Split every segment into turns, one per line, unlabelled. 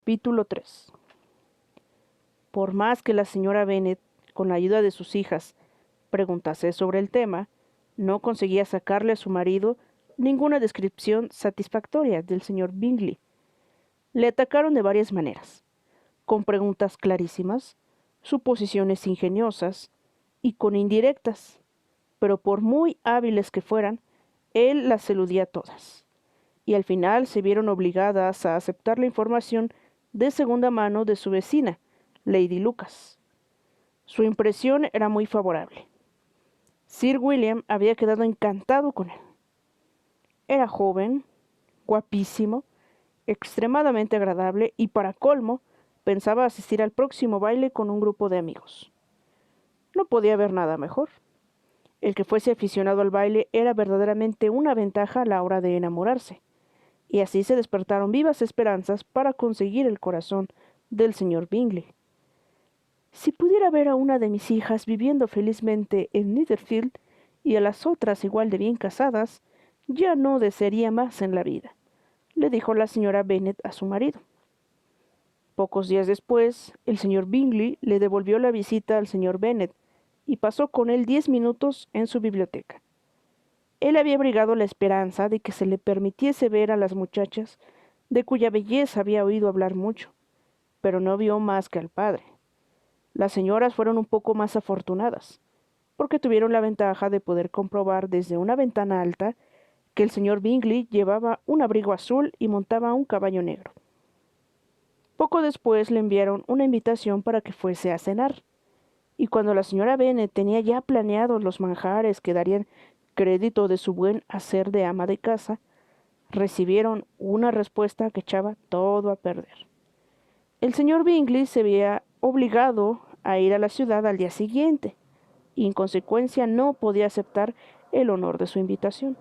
Capítulo 3. Por más que la señora Bennet, con la ayuda de sus hijas, preguntase sobre el tema, no conseguía sacarle a su marido ninguna descripción satisfactoria del señor Bingley. Le atacaron de varias maneras, con preguntas clarísimas, suposiciones ingeniosas y con indirectas, pero por muy hábiles que fueran, él las eludía todas, y al final se vieron obligadas a aceptar la información de segunda mano de su vecina, Lady Lucas. Su impresión era muy favorable. Sir William había quedado encantado con él. Era joven, guapísimo, extremadamente agradable y, para colmo, pensaba asistir al próximo baile con un grupo de amigos. No podía haber nada mejor. El que fuese aficionado al baile era verdaderamente una ventaja a la hora de enamorarse, y así se despertaron vivas esperanzas para conseguir el corazón del señor Bingley. Si pudiera ver a una de mis hijas viviendo felizmente en Netherfield y a las otras igual de bien casadas, ya no desearía más en la vida, le dijo la señora Bennet a su marido. Pocos días después, el señor Bingley le devolvió la visita al señor Bennet y pasó con él 10 minutos en su biblioteca. Él había abrigado la esperanza de que se le permitiese ver a las muchachas de cuya belleza había oído hablar mucho, pero no vio más que al padre. Las señoras fueron un poco más afortunadas, porque tuvieron la ventaja de poder comprobar desde una ventana alta que el señor Bingley llevaba un abrigo azul y montaba un caballo negro. Poco después le enviaron una invitación para que fuese a cenar, y cuando la señora Bennet tenía ya planeados los manjares que darían crédito de su buen hacer de ama de casa, recibieron una respuesta que echaba todo a perder. El señor Bingley se veía obligado a ir a la ciudad al día siguiente, y en consecuencia no podía aceptar el honor de su invitación.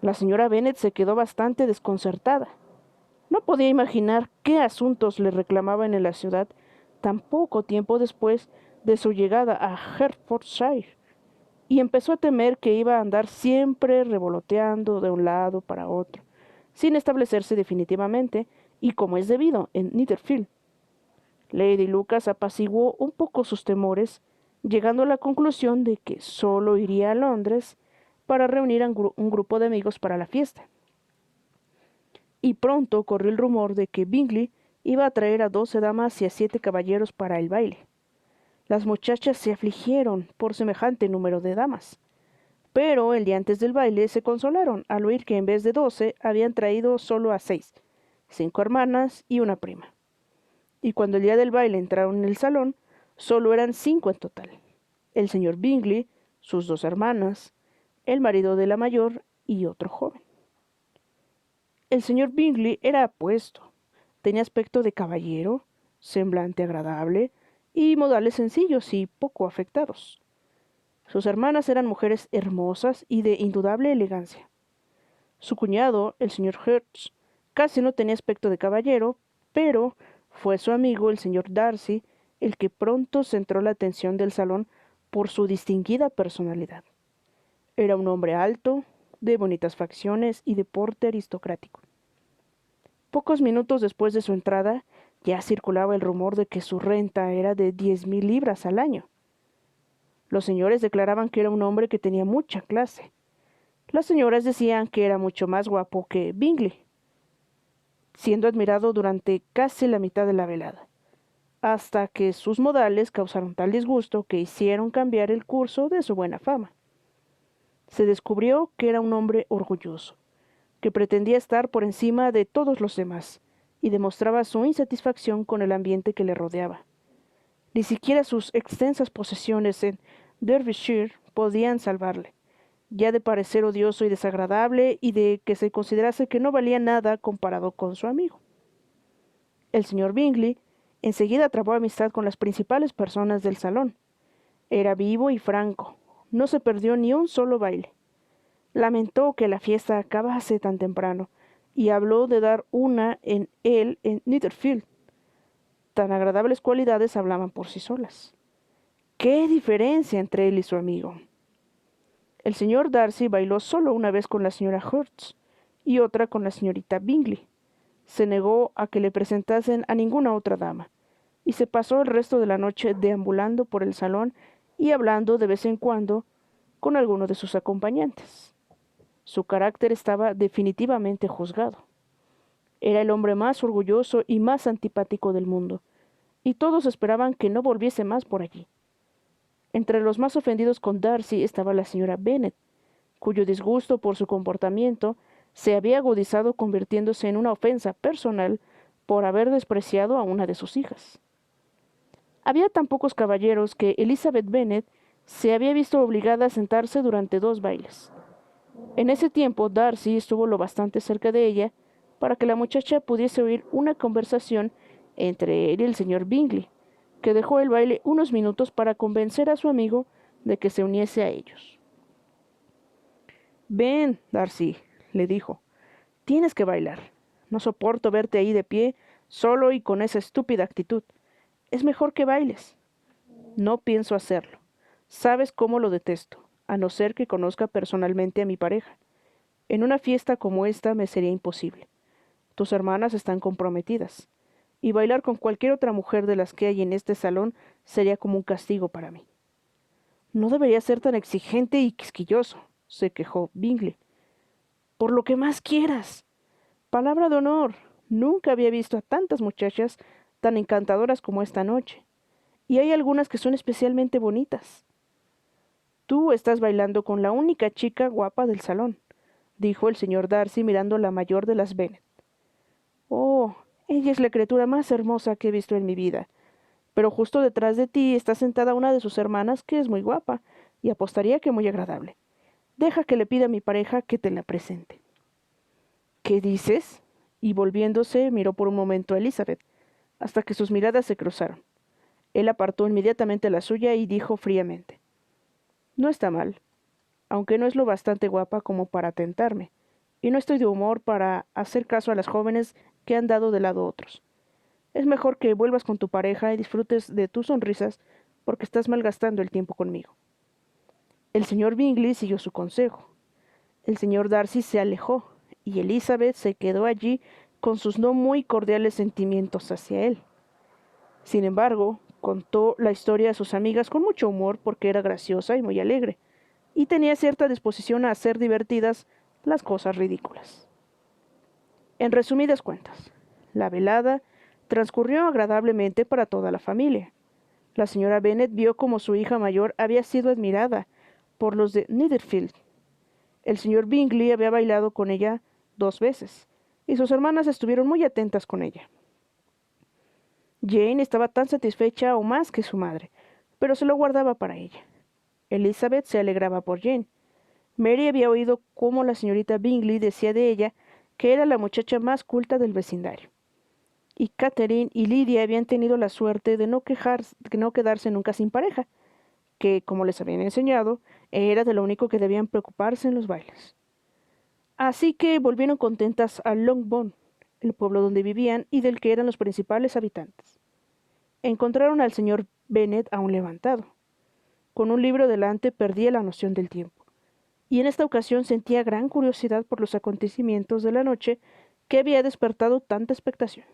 La señora Bennet se quedó bastante desconcertada. No podía imaginar qué asuntos le reclamaban en la ciudad tan poco tiempo después de su llegada a Hertfordshire, y empezó a temer que iba a andar siempre revoloteando de un lado para otro, sin establecerse definitivamente, y como es debido, en Netherfield. Lady Lucas apaciguó un poco sus temores, llegando a la conclusión de que solo iría a Londres para reunir a un grupo de amigos para la fiesta. Y pronto corrió el rumor de que Bingley iba a traer a 12 damas y a 7 caballeros para el baile. Las muchachas se afligieron por semejante número de damas, pero el día antes del baile se consolaron al oír que en vez de 12 habían traído solo a 6, 5 hermanas y una prima. Y cuando el día del baile entraron en el salón, solo eran 5 en total: el señor Bingley, sus 2 hermanas, el marido de la mayor y otro joven. El señor Bingley era apuesto, tenía aspecto de caballero, semblante agradable y modales sencillos y poco afectados. Sus hermanas eran mujeres hermosas y de indudable elegancia. Su cuñado, el señor Hertz, casi no tenía aspecto de caballero, pero fue su amigo, el señor Darcy, el que pronto centró la atención del salón por su distinguida personalidad. Era un hombre alto, de bonitas facciones y de porte aristocrático. Pocos minutos después de su entrada, ya circulaba el rumor de que su renta era de 10,000 libras al año. Los señores declaraban que era un hombre que tenía mucha clase. Las señoras decían que era mucho más guapo que Bingley, siendo admirado durante casi la mitad de la velada, hasta que sus modales causaron tal disgusto que hicieron cambiar el curso de su buena fama. Se descubrió que era un hombre orgulloso, que pretendía estar por encima de todos los demás, y demostraba su insatisfacción con el ambiente que le rodeaba. Ni siquiera sus extensas posesiones en Derbyshire podían salvarle, ya de parecer odioso y desagradable, y de que se considerase que no valía nada comparado con su amigo. El señor Bingley enseguida trabó amistad con las principales personas del salón. Era vivo y franco, no se perdió ni un solo baile. Lamentó que la fiesta acabase tan temprano, y habló de dar una en Netherfield. Tan agradables cualidades hablaban por sí solas. ¡Qué diferencia entre él y su amigo! El señor Darcy bailó solo una vez con la señora Hertz y otra con la señorita Bingley. se negó a que le presentasen a ninguna otra dama, y se pasó el resto de la noche deambulando por el salón y hablando de vez en cuando con alguno de sus acompañantes. Su carácter estaba definitivamente juzgado. Era el hombre más orgulloso y más antipático del mundo, y todos esperaban que no volviese más por allí. Entre los más ofendidos con Darcy estaba la señora Bennet, cuyo disgusto por su comportamiento se había agudizado convirtiéndose en una ofensa personal por haber despreciado a una de sus hijas. Había tan pocos caballeros que Elizabeth Bennet se había visto obligada a sentarse durante 2 bailes. En ese tiempo Darcy estuvo lo bastante cerca de ella para que la muchacha pudiese oír una conversación entre él y el señor Bingley, que dejó el baile unos minutos para convencer a su amigo de que se uniese a ellos. «Ven, Darcy», le dijo, «tienes que bailar. No soporto verte ahí de pie, solo y con esa estúpida actitud. Es mejor que bailes». «No pienso hacerlo. Sabes cómo lo detesto, a no ser que conozca personalmente a mi pareja. En una fiesta como esta me sería imposible. Tus hermanas están comprometidas, y bailar con cualquier otra mujer de las que hay en este salón sería como un castigo para mí». «No debería ser tan exigente y quisquilloso», se quejó Bingley. «Por lo que más quieras. Palabra de honor, nunca había visto a tantas muchachas tan encantadoras como esta noche, y hay algunas que son especialmente bonitas». «Tú estás bailando con la única chica guapa del salón», dijo el señor Darcy mirando a la mayor de las Bennet. «Oh, ella es la criatura más hermosa que he visto en mi vida. Pero justo detrás de ti está sentada una de sus hermanas que es muy guapa, y apostaría que muy agradable. Deja que le pida a mi pareja que te la presente». «¿Qué dices?», y volviéndose miró por un momento a Elizabeth, hasta que sus miradas se cruzaron. Él apartó inmediatamente la suya y dijo fríamente: «No está mal, aunque no es lo bastante guapa como para tentarme, y no estoy de humor para hacer caso a las jóvenes que han dado de lado otros. Es mejor que vuelvas con tu pareja y disfrutes de tus sonrisas, porque estás malgastando el tiempo conmigo». El señor Bingley siguió su consejo. El señor Darcy se alejó, y Elizabeth se quedó allí con sus no muy cordiales sentimientos hacia él. Sin embargo, contó la historia a sus amigas con mucho humor porque era graciosa y muy alegre, y tenía cierta disposición a hacer divertidas las cosas ridículas. En resumidas cuentas, la velada transcurrió agradablemente para toda la familia. La señora Bennet vio como su hija mayor había sido admirada por los de Netherfield. El señor Bingley había bailado con ella 2 veces, y sus hermanas estuvieron muy atentas con ella. Jane estaba tan satisfecha o más que su madre, pero se lo guardaba para ella. Elizabeth se alegraba por Jane. Mary había oído cómo la señorita Bingley decía de ella que era la muchacha más culta del vecindario. Y Catherine y Lydia habían tenido la suerte de no quedarse nunca sin pareja, que, como les habían enseñado, era de lo único que debían preocuparse en los bailes. Así que volvieron contentas a Longbourn, el pueblo donde vivían y del que eran los principales habitantes. Encontraron al señor Bennet aún levantado. Con un libro delante perdía la noción del tiempo, y en esta ocasión sentía gran curiosidad por los acontecimientos de la noche que había despertado tanta expectación.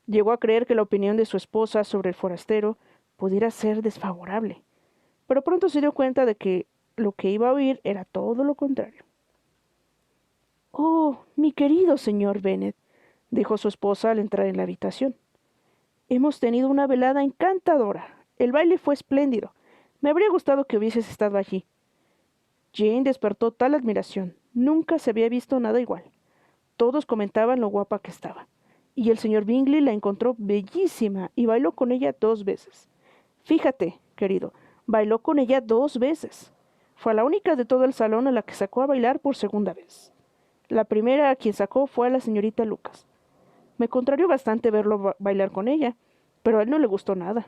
Llegó a creer que la opinión de su esposa sobre el forastero pudiera ser desfavorable, pero pronto se dio cuenta de que lo que iba a oír era todo lo contrario. «Oh, mi querido señor Bennet», dijo su esposa al entrar en la habitación, «hemos tenido una velada encantadora. El baile fue espléndido. Me habría gustado que hubieses estado allí». Jane despertó tal admiración. Nunca se había visto nada igual. Todos comentaban lo guapa que estaba, y el señor Bingley la encontró bellísima y bailó con ella 2 veces. Fíjate, querido, bailó con ella 2 veces. Fue la única de todo el salón a la que sacó a bailar por segunda vez. La primera a quien sacó fue a la señorita Lucas. Me contrarió bastante verlo bailar con ella, pero a él no le gustó nada.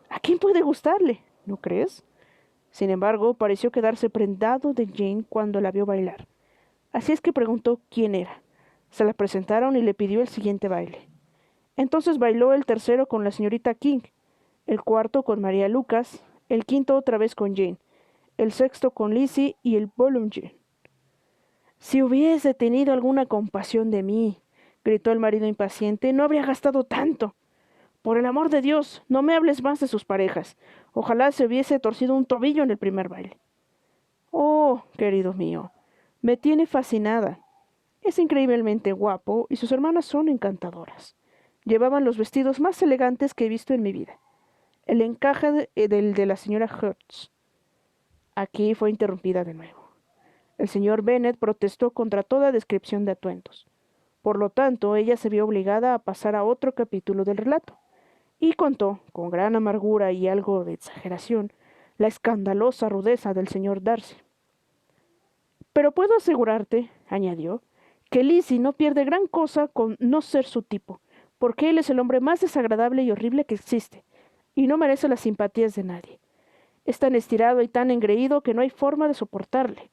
¿A quién puede gustarle? ¿No crees? Sin embargo, pareció quedarse prendado de Jane cuando la vio bailar. Así es que preguntó quién era. Se la presentaron y le pidió el siguiente baile. Entonces bailó el tercero con la señorita King, el cuarto con María Lucas, el quinto otra vez con Jane, el sexto con Lizzie y el Boulanger. «Si hubiese tenido alguna compasión de mí», gritó el marido impaciente. No habría gastado tanto. Por el amor de Dios, no me hables más de sus parejas. Ojalá se hubiese torcido un tobillo en el primer baile. Oh, querido mío, me tiene fascinada. Es increíblemente guapo y sus hermanas son encantadoras. Llevaban los vestidos más elegantes que he visto en mi vida. El encaje del de la señora Hertz. Aquí fue interrumpida de nuevo. El señor Bennet protestó contra toda descripción de atuendos. Por lo tanto, ella se vio obligada a pasar a otro capítulo del relato, y contó, con gran amargura y algo de exageración, la escandalosa rudeza del señor Darcy. Pero puedo asegurarte, añadió, que Lizzie no pierde gran cosa con no ser su tipo, porque él es el hombre más desagradable y horrible que existe, y no merece las simpatías de nadie. Es tan estirado y tan engreído que no hay forma de soportarle.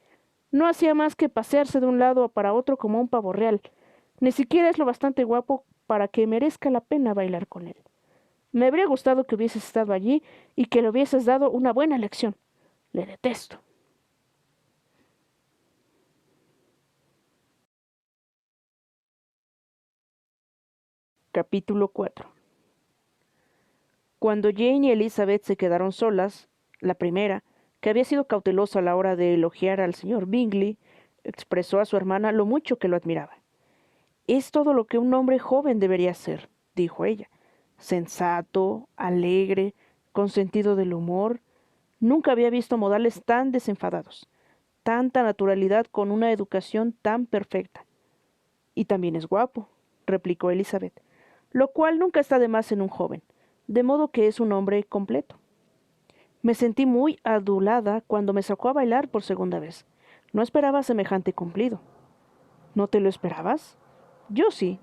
No hacía más que pasearse de un lado para otro como un pavo real. Ni siquiera es lo bastante guapo para que merezca la pena bailar con él. Me habría gustado que hubieses estado allí y que le hubieses dado una buena lección. Le detesto. Capítulo 4. Cuando Jane y Elizabeth se quedaron solas, la primera, que había sido cautelosa a la hora de elogiar al señor Bingley, expresó a su hermana lo mucho que lo admiraba. «Es todo lo que un hombre joven debería ser», dijo ella. «Sensato, alegre, con sentido del humor. Nunca había visto modales tan desenfadados, tanta naturalidad con una educación tan perfecta». «Y también es guapo», replicó Elizabeth, «lo cual nunca está de más en un joven, de modo que es un hombre completo». Me sentí muy adulada cuando me sacó a bailar por segunda vez. No esperaba semejante cumplido. ¿No te lo esperabas? Yo sí.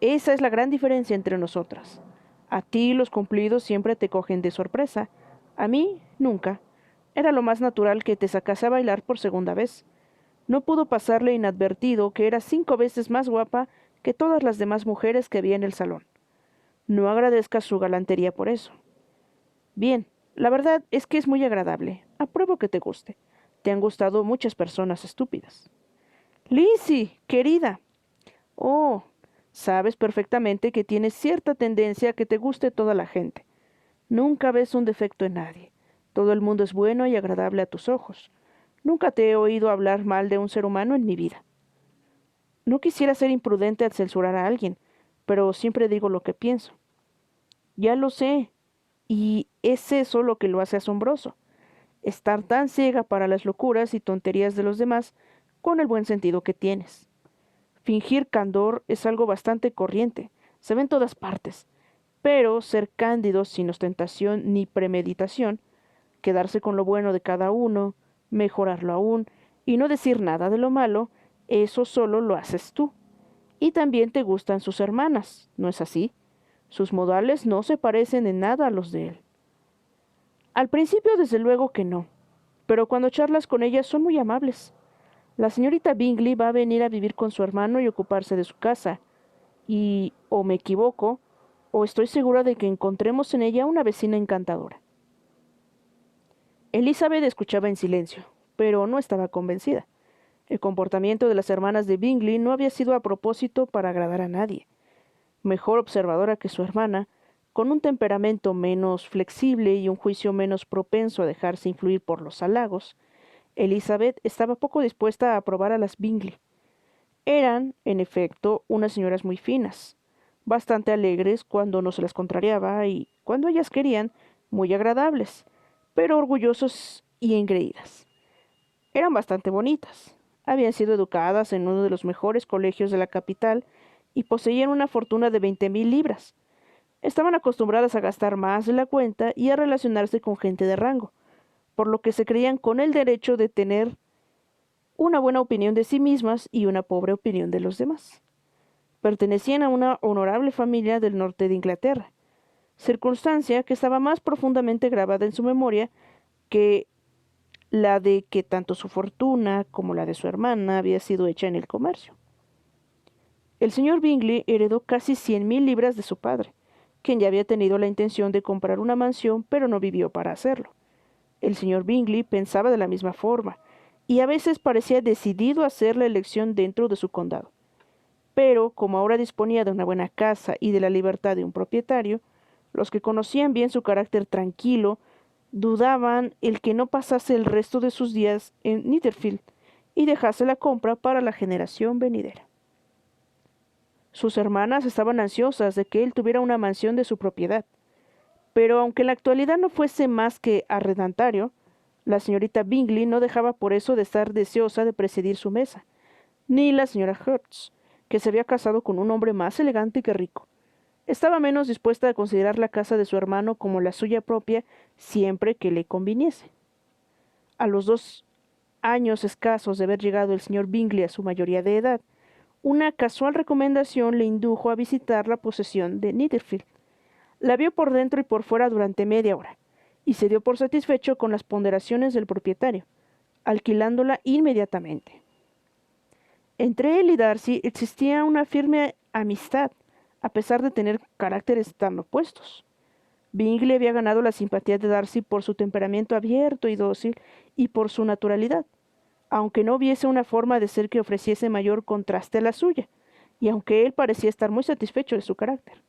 Esa es la gran diferencia entre nosotras. A ti los cumplidos siempre te cogen de sorpresa. A mí, nunca. Era lo más natural que te sacase a bailar por segunda vez. No pudo pasarle inadvertido que era 5 veces más guapa que todas las demás mujeres que había en el salón. No agradezcas su galantería por eso. Bien, la verdad es que es muy agradable. Apruebo que te guste. Te han gustado muchas personas estúpidas. Lizzie, querida. Oh, sabes perfectamente que tienes cierta tendencia a que te guste toda la gente. Nunca ves un defecto en nadie. Todo el mundo es bueno y agradable a tus ojos. Nunca te he oído hablar mal de un ser humano en mi vida. No quisiera ser imprudente al censurar a alguien, pero siempre digo lo que pienso. Ya lo sé, y es eso lo que lo hace asombroso. Estar tan ciega para las locuras y tonterías de los demás con el buen sentido que tienes. Fingir candor es algo bastante corriente, se ve en todas partes, pero ser cándido sin ostentación ni premeditación, quedarse con lo bueno de cada uno, mejorarlo aún y no decir nada de lo malo, eso solo lo haces tú. Y también te gustan sus hermanas, ¿no es así? Sus modales no se parecen en nada a los de él. Al principio, desde luego que no, pero cuando charlas con ellas son muy amables. La señorita Bingley va a venir a vivir con su hermano y ocuparse de su casa, y o me equivoco, o estoy segura de que encontremos en ella una vecina encantadora. Elizabeth escuchaba en silencio, pero no estaba convencida. El comportamiento de las hermanas de Bingley no había sido a propósito para agradar a nadie. Mejor observadora que su hermana, con un temperamento menos flexible y un juicio menos propenso a dejarse influir por los halagos, Elizabeth estaba poco dispuesta a aprobar a las Bingley. Eran, en efecto, unas señoras muy finas, bastante alegres cuando no se las contrariaba y, cuando ellas querían, muy agradables, pero orgullosas y engreídas. Eran bastante bonitas. Habían sido educadas en uno de los mejores colegios de la capital y poseían una fortuna de 20,000 libras. Estaban acostumbradas a gastar más de la cuenta y a relacionarse con gente de rango, por lo que se creían con el derecho de tener una buena opinión de sí mismas y una pobre opinión de los demás. Pertenecían a una honorable familia del norte de Inglaterra, circunstancia que estaba más profundamente grabada en su memoria que la de que tanto su fortuna como la de su hermana había sido hecha en el comercio. El señor Bingley heredó casi 100,000 libras de su padre, quien ya había tenido la intención de comprar una mansión, pero no vivió para hacerlo. El señor Bingley pensaba de la misma forma, y a veces parecía decidido a hacer la elección dentro de su condado. pero como ahora disponía de una buena casa y de la libertad de un propietario, los que conocían bien su carácter tranquilo dudaban el que no pasase el resto de sus días en Netherfield y dejase la compra para la generación venidera. Sus hermanas estaban ansiosas de que él tuviera una mansión de su propiedad, pero aunque en la actualidad no fuese más que arrendatario, la señorita Bingley no dejaba por eso de estar deseosa de presidir su mesa, ni la señora Hertz, que se había casado con un hombre más elegante que rico. Estaba menos dispuesta a considerar la casa de su hermano como la suya propia siempre que le conviniese. A los 2 años escasos de haber llegado el señor Bingley a su mayoría de edad, una casual recomendación le indujo a visitar la posesión de Netherfield. La vio por dentro y por fuera durante media hora, y se dio por satisfecho con las ponderaciones del propietario, alquilándola inmediatamente. Entre él y Darcy existía una firme amistad, a pesar de tener caracteres tan opuestos. Bingley había ganado la simpatía de Darcy por su temperamento abierto y dócil y por su naturalidad, aunque no hubiese una forma de ser que ofreciese mayor contraste a la suya, y aunque él parecía estar muy satisfecho de su carácter.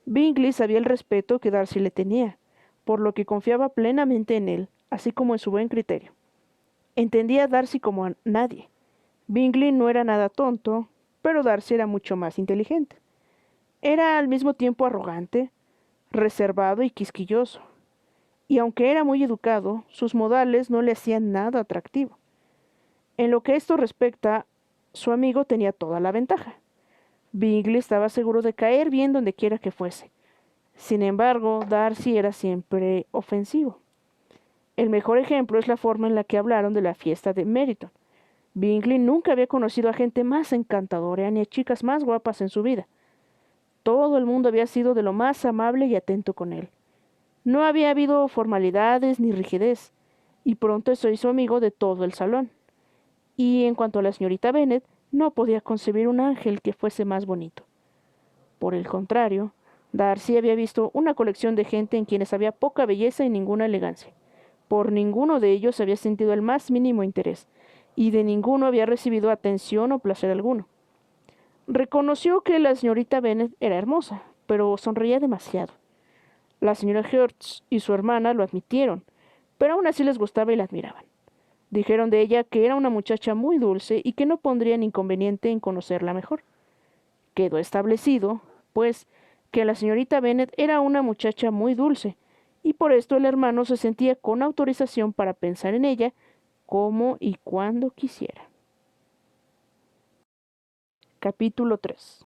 Bingley sabía el respeto que Darcy le tenía, por lo que confiaba plenamente en él, así como en su buen criterio. Entendía a Darcy como a nadie. Bingley no era nada tonto, pero Darcy era mucho más inteligente. Era al mismo tiempo arrogante, reservado y quisquilloso, y aunque era muy educado, sus modales no le hacían nada atractivo. En lo que esto respecta, su amigo tenía toda la ventaja. Bingley estaba seguro de caer bien donde quiera que fuese. Sin embargo, Darcy era siempre ofensivo. El mejor ejemplo es la forma en la que hablaron de la fiesta de Meryton. Bingley nunca había conocido a gente más encantadora ni a chicas más guapas en su vida. Todo el mundo había sido de lo más amable y atento con él. No había habido formalidades ni rigidez, y pronto se hizo amigo de todo el salón. Y en cuanto a la señorita Bennet, no podía concebir un ángel que fuese más bonito. Por el contrario, Darcy había visto una colección de gente en quienes había poca belleza y ninguna elegancia. Por ninguno de ellos había sentido el más mínimo interés, y de ninguno había recibido atención o placer alguno. Reconoció que la señorita Bennet era hermosa, pero sonreía demasiado. La señora Hertz y su hermana lo admitieron, pero aún así les gustaba y la admiraban. Dijeron de ella que era una muchacha muy dulce y que no pondrían inconveniente en conocerla mejor. Quedó establecido, pues, que la señorita Bennet era una muchacha muy dulce, y por esto el hermano se sentía con autorización para pensar en ella como y cuando quisiera. Capítulo 3.